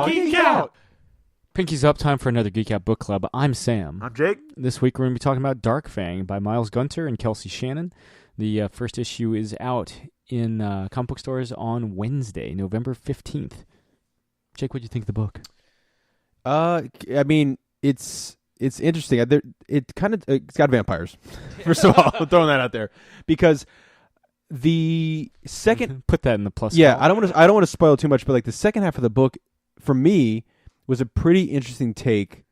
Geek Out! Pinky's up, time for another Geek Out Book Club. I'm Sam. I'm Jake. This week we're going to be talking about Dark Fang by Miles Gunter and Kelsey Shannon. The first issue is out in comic book stores on Wednesday, November 15th. Jake, what do you think of the book? I mean, it's interesting. It's got vampires. First of all, I'm throwing that out there because the second put that in the plus. Yeah, column. I don't want to spoil too much, but like the second half of the book for me was a pretty interesting take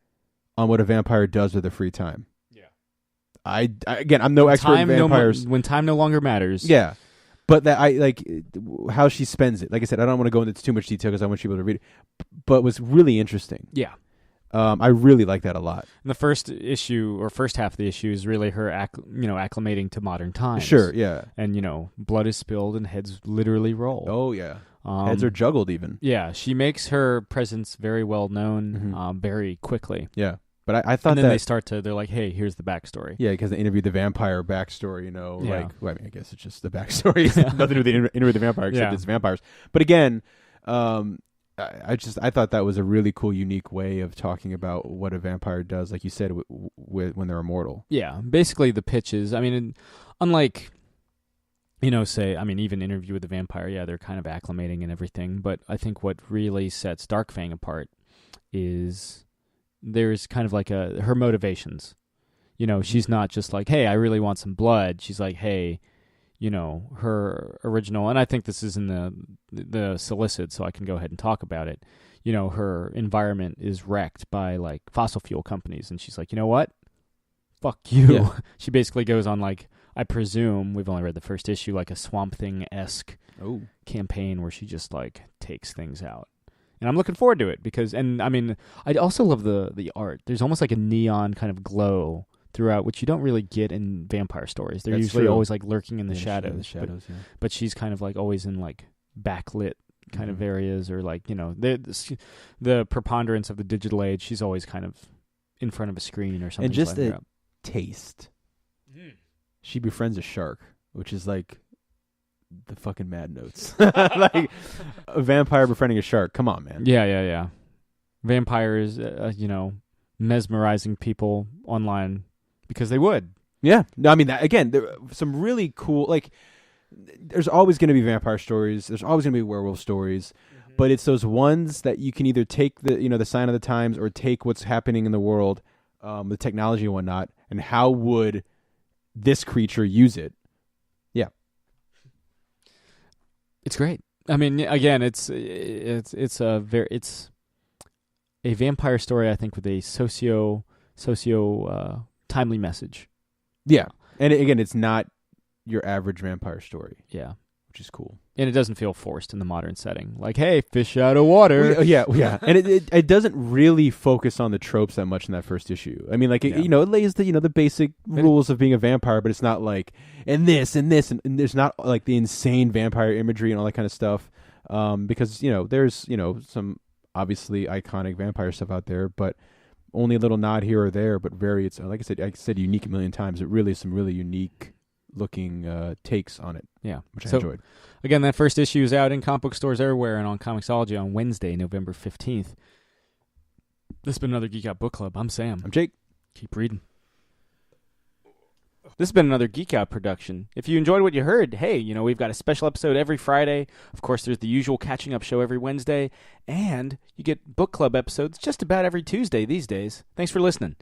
on what a vampire does with their free time. Yeah, I'm no expert in vampires. When time no longer matters. Yeah. But that I like how she spends it. Like I said, I don't want to go into too much detail because I want people to read it. But it was really interesting. Yeah. I really like that a lot. And the first issue or first half of the issue is really her, acclimating to modern times. Sure, yeah. And blood is spilled and heads literally roll. Oh yeah, heads are juggled even. Yeah, she makes her presence very well known, very quickly. Yeah, but I thought and then they're like, hey, here's the backstory. Yeah, because they interviewed the vampire backstory. Yeah. I mean, I guess it's just the backstory. It's nothing to do with the interview with the vampire except it's vampires. But again, I thought that was a really cool, unique way of talking about what a vampire does, like you said, when they're immortal. Yeah, basically the pitch is, unlike, even Interview with the Vampire, yeah, they're kind of acclimating and everything, but I think what really sets Dark Fang apart is there's kind of like her motivations. She's not just like, hey, I really want some blood. She's like, hey, her original, and I think this is in the solicit, so I can go ahead and talk about it. Her environment is wrecked by like fossil fuel companies, and she's like, you know what? Fuck you. Yeah. She basically goes on like, I presume we've only read the first issue, like a Swamp Thing-esque campaign where she just like takes things out. And I'm looking forward to it because, I also love the art. There's almost like a neon kind of glow throughout, which you don't really get in vampire stories. They're usually always like lurking in the shadows. But she's kind of like always in like backlit kind of areas, or like, the preponderance of the digital age, she's always kind of in front of a screen or something. And just a taste. She befriends a shark, which is like the fucking Mad Notes. Like a vampire befriending a shark. Come on, man. Yeah. Vampires, mesmerizing people online because they would. Yeah. No, I mean, again, there are some really cool, like, there's always going to be vampire stories. There's always going to be werewolf stories. But it's those ones that you can either take the sign of the times or take what's happening in the world, the technology and whatnot, and how would this creature use it? Yeah. It's great. I mean, again, it's a vampire story, I think, with a socio timely message. Yeah. And again, it's not your average vampire story. Yeah. Which is cool. And it doesn't feel forced in the modern setting. Like, hey, fish out of water. Yeah. And it doesn't really focus on the tropes that much in that first issue. I mean, like, it lays the basic rules of being a vampire, but it's not like, and this, and there's not like the insane vampire imagery and all that kind of stuff. Because, there's, some obviously iconic vampire stuff out there, but only a little nod here or there, but it's like I said unique a million times. It really is some really unique looking takes on it. Yeah. Which I enjoyed. Again, that first issue is out in comic book stores everywhere and on Comixology on Wednesday, November 15th. This has been another Geek Out Book Club. I'm Sam. I'm Jake. Keep reading. This has been another Geek Out production. If you enjoyed what you heard, hey, we've got a special episode every Friday. Of course, there's the usual catching up show every Wednesday. And you get book club episodes just about every Tuesday these days. Thanks for listening.